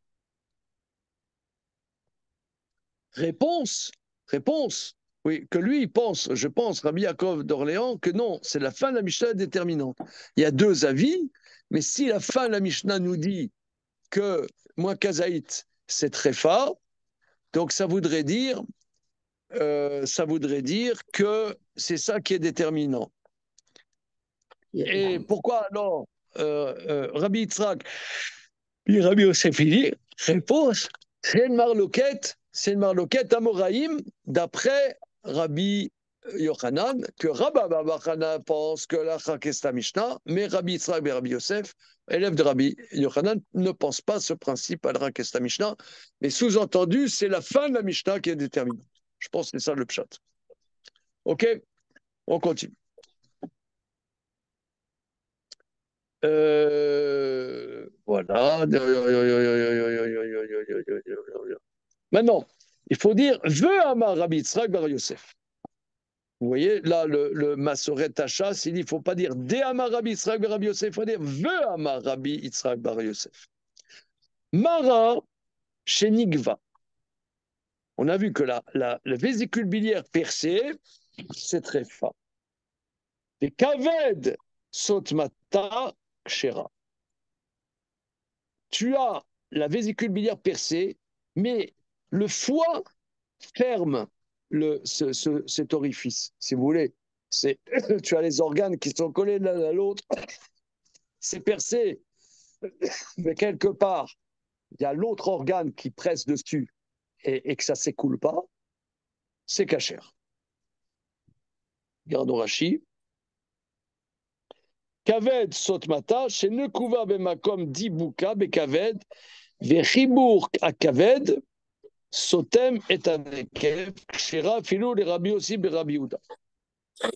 S1: Réponse, oui, que lui, il pense, je pense, Rabbi Yaakov d'Orléans, que non, c'est la fin de la Mishnah déterminante. Il y a 2 avis, mais si la fin de la Mishnah nous dit que moins Kazaït, c'est très fort, donc ça voudrait dire que c'est ça qui est déterminant. Et pourquoi alors Rabbi Yitzhak et Rabbi Yosef réponse, c'est une marloquette Amoraïm d'après Rabbi Yochanan que Rabba Bar Yochanan pense que la Chakesta Mishnah, mais Rabbi Yitzhak et Rabbi Yosef, élève de Rabbi Yochanan, ne pense pas ce principe à la Chakesta Mishnah, mais sous-entendu, c'est la fin de la Mishnah qui est déterminante. Je pense que c'est ça le pshat. Ok, on continue. Voilà. Maintenant, il faut dire Ve Amar Rabbi Yitzhak Bar Yosef. Vous voyez, là, le Masoret Tachas, il dit, il ne faut pas dire De Amar Rabbi Yitzhak Bar Rabbi Yosef, il faut dire Ve Amar Rabbi Yitzhak Bar Yosef. Mara Shenigva. On a vu que la vésicule biliaire percée, c'est très fin. Et Kaved Sotmata Kshera. Tu as la vésicule biliaire percée, mais le foie ferme cet orifice, si vous voulez. Tu as les organes qui sont collés l'un à l'autre, c'est percé, mais quelque part, il y a l'autre organe qui presse dessus et que ça ne s'écoule pas, c'est cachère. Regardons Rashi. Kaved sotmata, chez Nekuva bemakom dibuka bekaved, vechibur akaved, sotem et anekev, kshera filou les rabbi aussi berabbi Yehuda.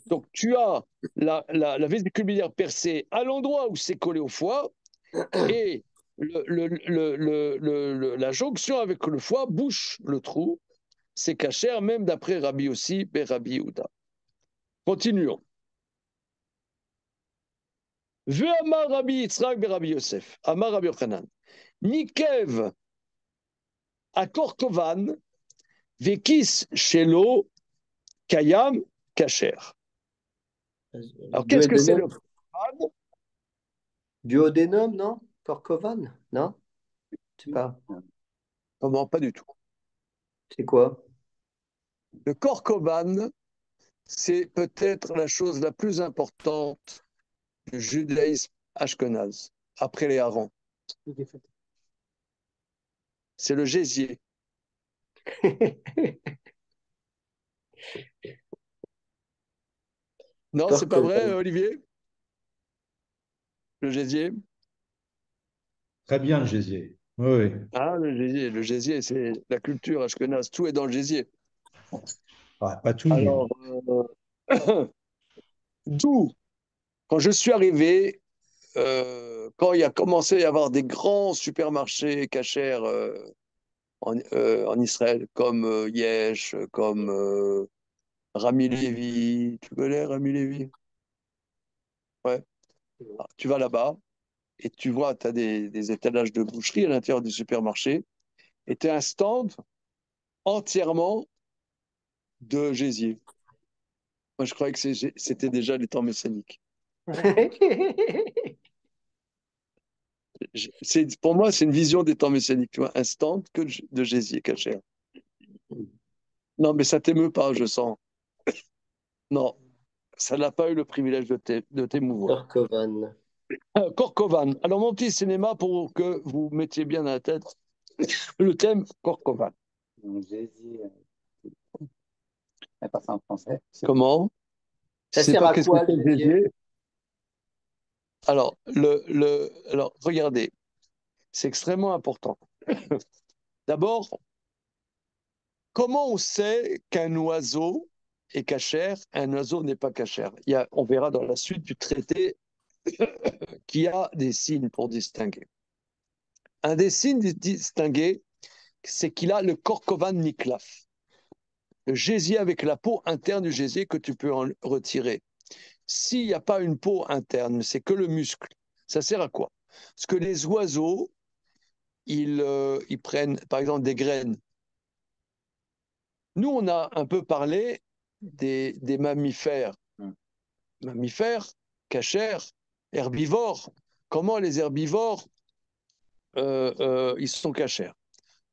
S1: Donc tu as la vésicule biliaire percée à l'endroit où c'est collé au foie et la jonction avec le foie bouche le trou. C'est cachère même d'après Rabbi aussi berabbi Yehuda. Continuons. Ve Amar Rabbi Yitzhak berabbi Yosef, Amar Rabbi Yochanan, Nikev à Korkovan, Vekis Shelo, Kayam, Kacher. Alors qu'est-ce que c'est le Korkovan?
S2: Duodénum, non? Korkovan, non? Je sais pas.
S1: Comment? Pas du tout.
S2: C'est quoi?
S1: Le Korkovan, c'est peut-être la chose la plus importante du judaïsme ashkenaz, après les harengs. C'est le gésier. Non, c'est pas vrai, Olivier? Le gésier?
S3: Très bien, le gésier. Oui.
S1: Ah, le gésier, c'est la culture ashkenaz. Tout est dans le gésier.
S3: Pas tout.
S1: Alors, d'où, quand je suis arrivé, quand il a commencé à y avoir des grands supermarchés cachers en Israël, comme Yesh, comme Rami Levi. Tu connais Rami Levi? Ouais. Ah, tu vas là-bas et tu vois, tu as des étalages de boucherie à l'intérieur du supermarché et tu as un stand entièrement de gésier. Moi, je croyais que c'était déjà les temps messianiques. Pour moi, c'est une vision des temps messianiques. Tu vois, un stand que de gésier cachère. Non, mais ça t'émeut pas, je sens. Non, ça n'a pas eu le privilège de t'émouvoir.
S2: Korkovan.
S1: Korkovan. Alors, mon petit cinéma, pour que vous mettiez bien dans la tête le thème Korkovan.
S4: Gésier. Pas ça en français.
S1: Comment?
S2: Ça
S1: C'est
S2: sert
S1: pas
S2: à
S1: qu'est-ce
S2: quoi,
S1: que c'est
S2: le
S1: le
S2: gésier?
S1: gésier? Alors, alors, regardez, c'est extrêmement important. D'abord, comment on sait qu'un oiseau est cachère, un oiseau n'est pas cachère? On verra dans la suite du traité qu'il y a des signes pour distinguer. Un des signes distingués, c'est qu'il a le corcovan niklaf, le gésier avec la peau interne du gésier que tu peux en retirer. S'il n'y a pas une peau interne, c'est que le muscle, ça sert à quoi? Parce que les oiseaux, ils prennent par exemple des graines. Nous, on a un peu parlé des mammifères. Mammifères, cachères, herbivores. Comment les herbivores, ils sont cachères?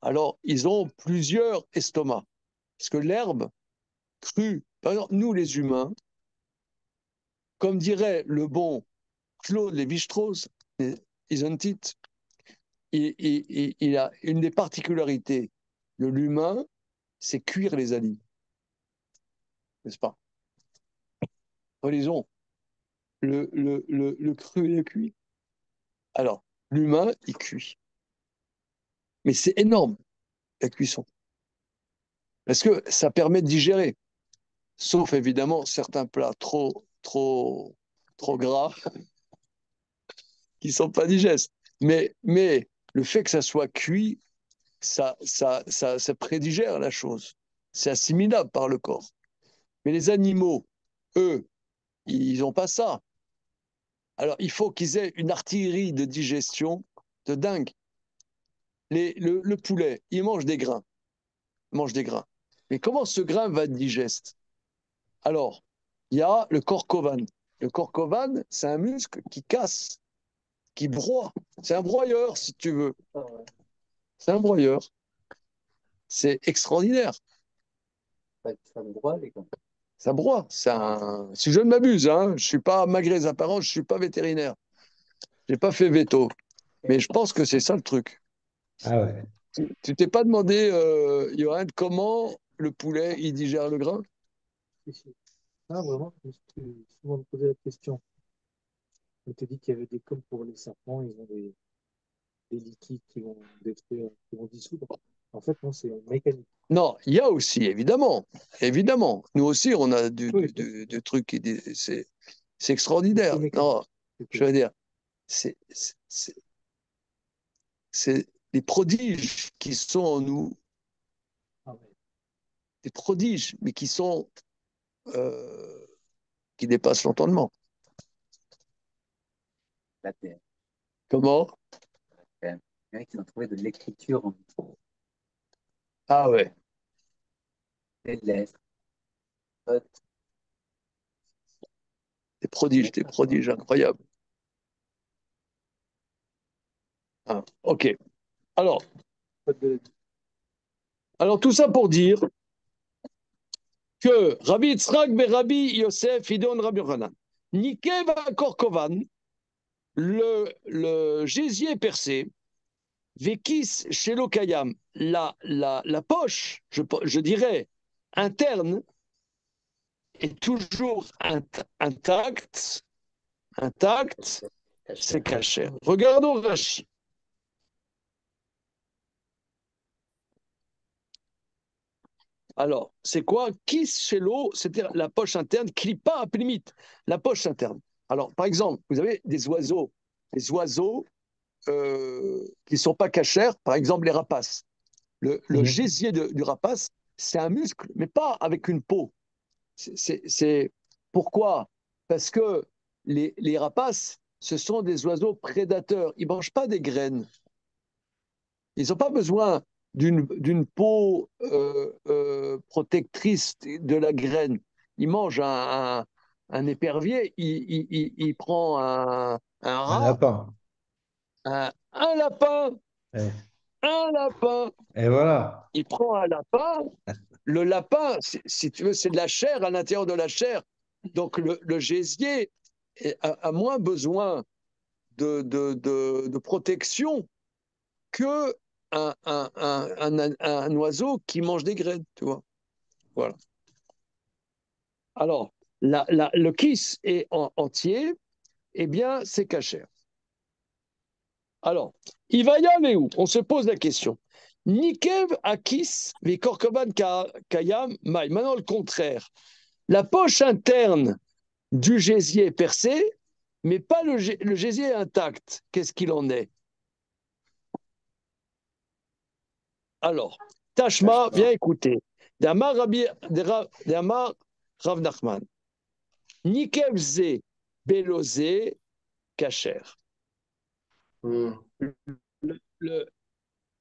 S1: Alors, ils ont plusieurs estomacs. Parce que l'herbe crue, par exemple, nous les humains, comme dirait le bon Claude Lévi-Strauss, Isn't it? Il a une des particularités de l'humain, c'est cuire les aliments. N'est-ce pas? Relisons, le cru et le cuit. Alors, l'humain, il cuit. Mais c'est énorme, la cuisson. Parce que ça permet de digérer. Sauf évidemment certains plats trop gras qui ne sont pas digestes. Mais le fait que ça soit cuit, ça prédigère la chose. C'est assimilable par le corps. Mais les animaux, eux, ils n'ont pas ça. Alors, il faut qu'ils aient une artillerie de digestion de dingue. Le poulet, il mange des grains. Il mange des grains. Mais comment ce grain va être digeste? Alors, il y a le corcovan. Le corcovan, c'est un muscle qui casse, qui broie. C'est un broyeur, si tu veux. C'est un broyeur. C'est extraordinaire.
S4: Ça me droit, les gars.
S1: Ça broie. Si je ne m'abuse, hein, je ne suis pas, malgré les apparences, je ne suis pas vétérinaire. Je n'ai pas fait veto. Mais je pense que c'est ça le truc.
S3: Ah ouais.
S1: Tu t'es pas demandé, Johan, comment le poulet il digère le grain?
S5: Ah, vraiment, je me suis souvent posé la question. On t'a dit qu'il y avait des comme pour les serpents, ils ont des liquides qui vont détruire, qui vont dissoudre. En fait, non, c'est mécanique.
S1: Non, il y a aussi, évidemment. Évidemment. Nous aussi, on a
S5: Oui,
S1: du truc qui. C'est extraordinaire.
S5: c'est mécanique.
S1: Non, je veux dire, c'est c'est les prodiges qui sont en nous,
S5: Ah, ouais.
S1: des prodiges, mais euh, qui dépassent l'entendement.
S4: La terre.
S1: Comment?
S4: Il y en a qui ont trouvé de l'écriture en
S1: Ah ouais.
S4: des lettres.
S1: Des prodiges incroyables. Ah, ok. Alors, alors, tout ça pour dire que Rabbi Yitzhak ben Rabbi Yosef Idon Rabbi Yochanan, Nikev Korkovan, le gésier percé, Vekis Shelokayam, la poche, je dirais, interne, est toujours intacte, c'est caché. Regardons Rashi. Alors, c'est quoi? Kis Shelo, c'est-à-dire la poche interne, Klipa à limite, la poche interne. Alors, par exemple, vous avez des oiseaux qui ne sont pas cachères, par exemple les rapaces. Le gésier du rapace, c'est un muscle, mais pas avec une peau. Pourquoi? Parce que les rapaces, ce sont des oiseaux prédateurs. Ils ne mangent pas des graines. Ils n'ont pas besoin d'une peau protectrice de la graine. Ils mangent un épervier, il prend un
S3: Un
S1: rat,
S3: lapin.
S1: un lapin,
S3: Et,
S1: un lapin.
S3: et voilà.
S1: Il prend un lapin. Le lapin, si tu veux, c'est de la chair à l'intérieur de la chair. Donc le gésier a moins besoin de protection que un oiseau qui mange des graines, tu vois. Voilà. Alors, le kiss est entier, eh bien, c'est cachère. Alors, il va y aller où? On se pose la question. Nikev akis korkovan kayam mai. Maintenant, le contraire. La poche interne du gésier est percée, mais pas le gésier intact. Qu'est-ce qu'il en est? Alors, Tashma, bien écouter. Damar Rav Nachman. Nikev ze belozé kacher.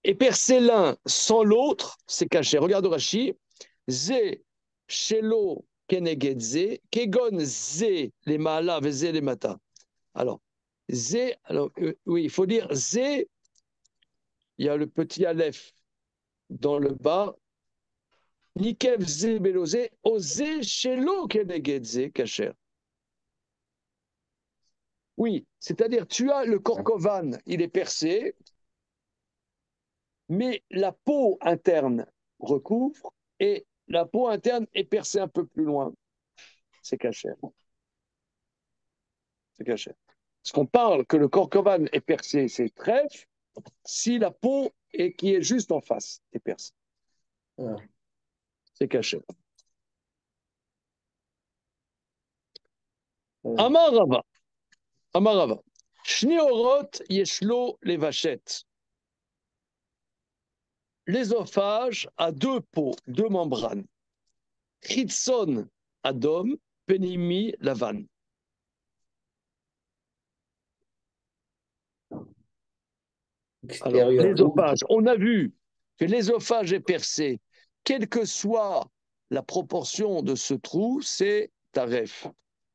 S1: Et percer l'un sans l'autre, c'est caché. Regarde Rashi. Ze shelo keneged ze, kegon ze les maala ze les mata. Alors, ze, alors oui, il faut dire ze, il y a le petit aleph dans le bas. Nikev ze belozé, oze shelo keneged ze kacher. Oui, c'est-à-dire tu as le corcovan, il est percé, mais la peau interne recouvre et la peau interne est percée un peu plus loin. C'est cachère. C'est caché. Parce qu'on parle que le corcovan est percé, c'est trèfle, si la peau qui est juste en face est percée.
S2: Ah.
S1: C'est caché.
S2: Ouais.
S1: Amarava. Amarava. Shni orot yeshlo les vachettes. L'ésophage a deux peaux, deux membranes. Chitson adom, penimi lavan. Alors,
S2: Extérieur rouge.
S1: l'ésophage, on a vu que l'ésophage est percé. Quelle que soit la proportion de ce trou, c'est taref.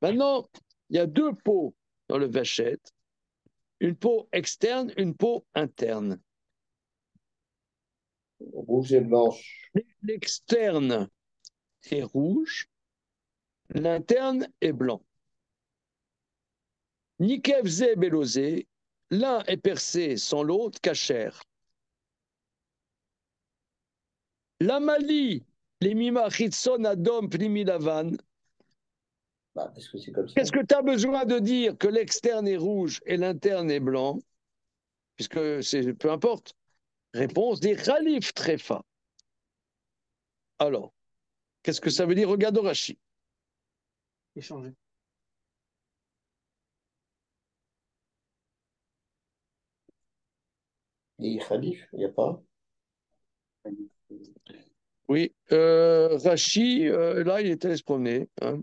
S1: Maintenant, il y a deux peaux dans le vachette. Une peau externe, une peau interne.
S2: Rouge et blanche.
S1: L'externe est rouge, l'interne est blanc. Nikevze belosé, l'un est percé sans l'autre, cachère. L'amali, les mimachitson adom primilavan.
S2: Bah, parce que c'est comme ça.
S1: Qu'est-ce que tu as besoin de dire que l'externe est rouge et l'interne est blanc? Puisque c'est peu importe. Réponse des Khalif Trefa. Alors, qu'est-ce que ça veut dire? Regarde Rashi.
S5: Échanger.
S2: Et Khalif, il n'y a pas.
S1: Oui, Rashi, là, il est allé se promener. Hein.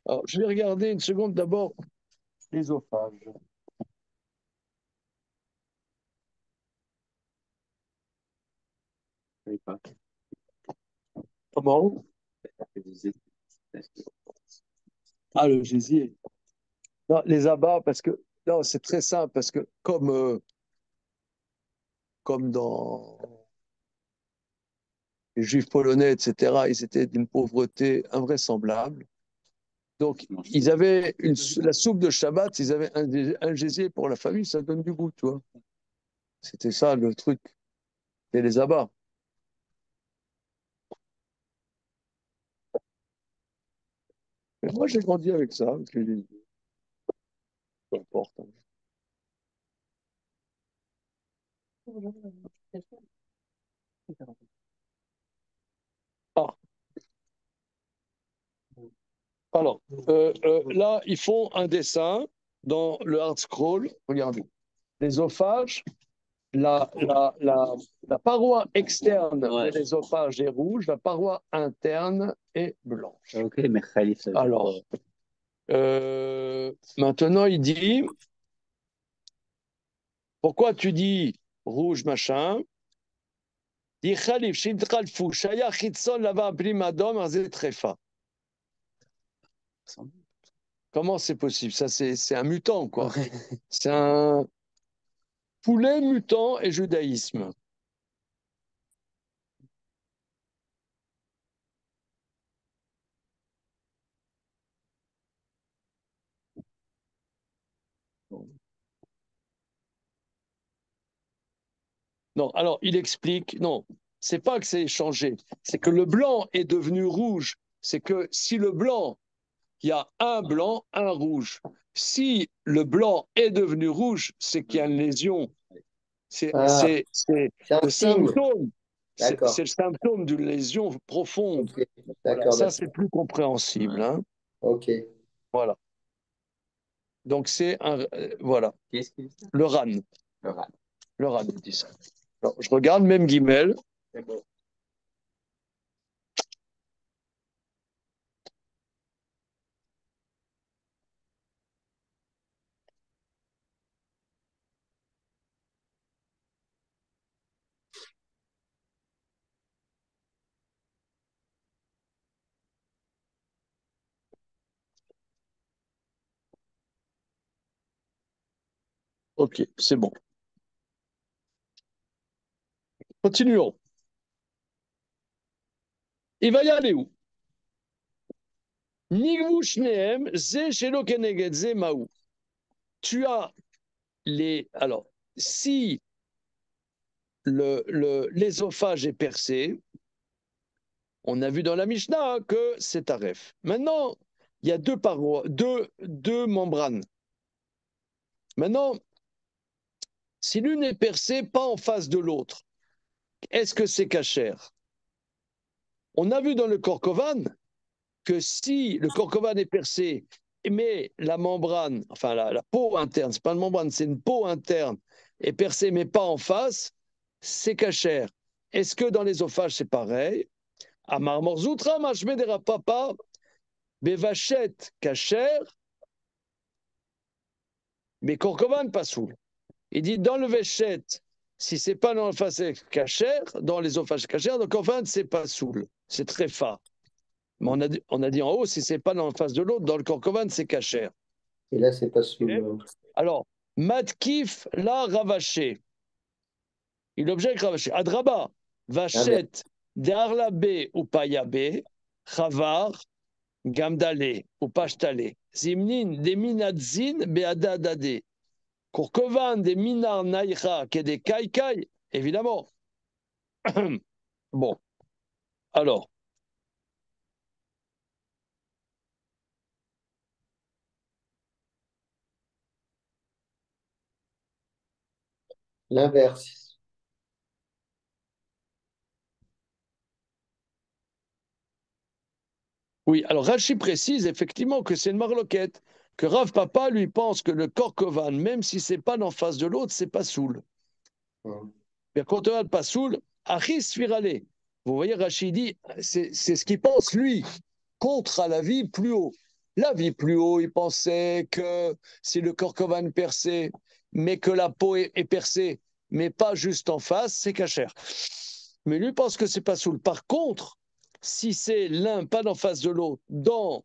S1: Alors, je vais regarder une seconde d'abord l'ésophage. Comment? Ah, le gésier. Non, les abats, parce que non, c'est très simple, parce que comme dans les juifs polonais, etc., ils étaient d'une pauvreté invraisemblable. Donc, ils avaient la soupe de Shabbat, ils avaient un gésier pour la famille, ça donne du goût, tu vois. C'était ça le truc. Et les abats. Mais moi, j'ai grandi avec ça. Peu importe. Ah, alors, là, ils font un dessin dans le hard scroll. Regardez. L'ésophage, la paroi externe de l'ésophage est rouge, la paroi interne est blanche.
S4: Ok, mais Khalif, ça veut dire
S1: Alors, maintenant, il dit, pourquoi tu dis rouge, machin? Il dit, Khalif, Shidkhalfou, Shaya, Chitson, Lava, Primadom, Azet, Trefa. Comment c'est possible? Ça, c'est un mutant, quoi. C'est un poulet mutant et judaïsme. Non, alors il explique, non, c'est pas que c'est changé, c'est que le blanc est devenu rouge. C'est que si le blanc, il y a un blanc, un rouge. Si le blanc est devenu rouge, c'est qu'il y a une lésion. C'est
S2: Ah, c'est un
S1: le
S2: signe.
S1: symptôme. C'est
S2: D'accord.
S1: le symptôme d'une lésion profonde.
S2: Ok.
S1: Voilà,
S2: D'accord,
S1: ça,
S2: d'accord.
S1: c'est plus compréhensible. Hein.
S2: Ok.
S1: Voilà. Donc, c'est un. Voilà.
S4: Qu'est-ce qu'il dit?
S1: Le RAN.
S4: Le rat.
S1: Le RAN dit ça. Alors, je regarde, même guimel.
S4: C'est bon.
S1: Ok, c'est bon. Continuons. Il va y aller où? Nigvu shneem, ze shelo keneged ze maou. Tu as les. Alors, si l'ésophage est percé, on a vu dans la Mishnah que c'est taref. Maintenant, il y a deux parois, deux membranes. Maintenant, si l'une est percée, pas en face de l'autre, est-ce que c'est cachère? On a vu dans le Corcovan que si le Corcovan est percé, mais la membrane, enfin la peau interne, c'est pas une membrane, c'est une peau interne, est percée mais pas en face, c'est cachère. Est-ce que dans l'ésophage c'est pareil? Amar Morzoutra, Mashmedera Papa, Bevachet cachère, mais Corcovan pas soul. Il dit dans le Véchet, si c'est pas dans le face cachère, dans l'ésophage cachère, donc Corcovan c'est pas soul, c'est très fat. Mais on a dit en haut, si c'est pas dans le face de l'autre, dans le Corcovan c'est cachère.
S2: Et là, c'est pas sous.
S1: Okay. Alors, Matkif la ravaché. Il objecte ravaché. Adraba, vachet, de'arlabe ou payabe, chavar, gamdale ou pashtale. Zimnin de minadzin beadadade. Korkovan de minar naïcha que des kaikai, évidemment. Bon, alors.
S2: L'inverse.
S1: Oui, alors Rachi précise effectivement que c'est une marloquette, que Rav Papa lui pense que le Corcovan, même si c'est pas en face de l'autre, c'est pas soul. Mais quand on pas soul, Achis Firale. Vous voyez, Rachi dit, c'est ce qu'il pense lui, contre à la vie plus haut. La vie plus haut, il pensait que si le Corcovan percé, mais que la peau est percée, mais pas juste en face, c'est cachère. Mais lui pense que c'est pas soul. Par contre, si c'est l'un pas en face de l'autre, dans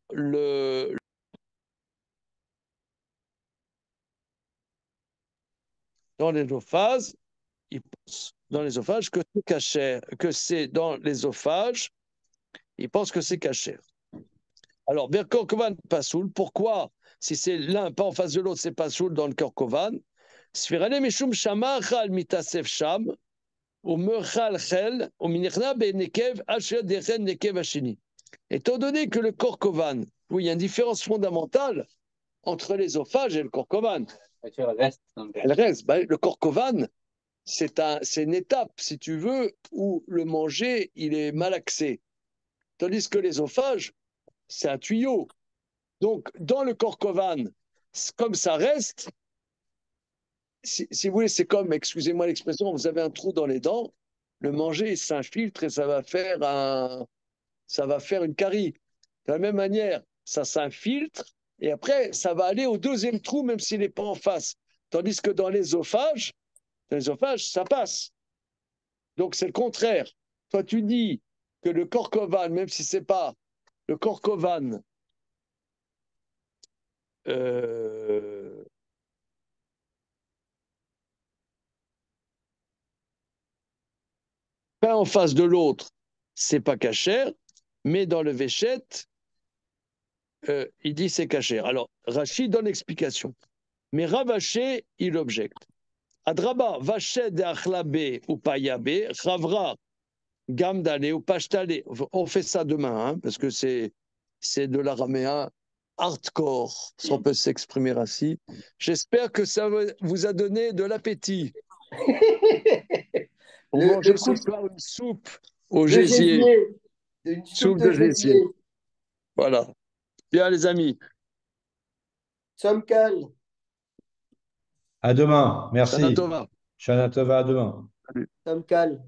S1: l'œsophage, il pense dans l'œsophage que c'est cachère, que c'est dans l'œsophage, il pense que c'est cachère. Alors, bien Korkovan pas soul, pourquoi si c'est l'un pas en face de l'autre, c'est pas soul dans le Korkovan? Sfirale mishum shamachal mitasef sham, ou mechal chel, ou minichna benekev asher dechen nekev ashini. Étant donné que le Korkovan, oui, il y a une différence fondamentale entre l'œsophage et le Corcovan. Elle reste. Le Corcovan, c'est une étape, si tu veux, où le manger, il est malaxé. Tandis que l'œsophage, c'est un tuyau. Donc, dans le Corcovan, comme ça reste, si vous voulez, c'est comme, excusez-moi l'expression, vous avez un trou dans les dents, le manger, il s'infiltre et ça va faire une carie. De la même manière, ça s'infiltre et après, ça va aller au deuxième trou, même s'il n'est pas en face. Tandis que dans l'œsophage, ça passe. Donc, c'est le contraire. Toi, tu dis que le Corcovan, même si ce n'est pas le Corcovan pas en face de l'autre, c'est pas cachère, mais dans le Véchette, il dit c'est cachère. Alors, Rachid donne l'explication. Mais Ravaché, il objecte. Adraba, Vachet de Achlabe ou Payabe, Chavra, Gamdale ou Pashtale. On fait ça demain, hein, parce que c'est de l'araméen hardcore, si on peut s'exprimer ainsi. J'espère que ça vous a donné de l'appétit. On mange ce soir une soupe au gésier.
S2: Une soupe de gésier.
S1: Voilà. Bien, les amis.
S2: Somkal.
S3: À demain. Merci.
S1: Shana Tova.
S3: Shana Tova, à demain.
S2: Somkal.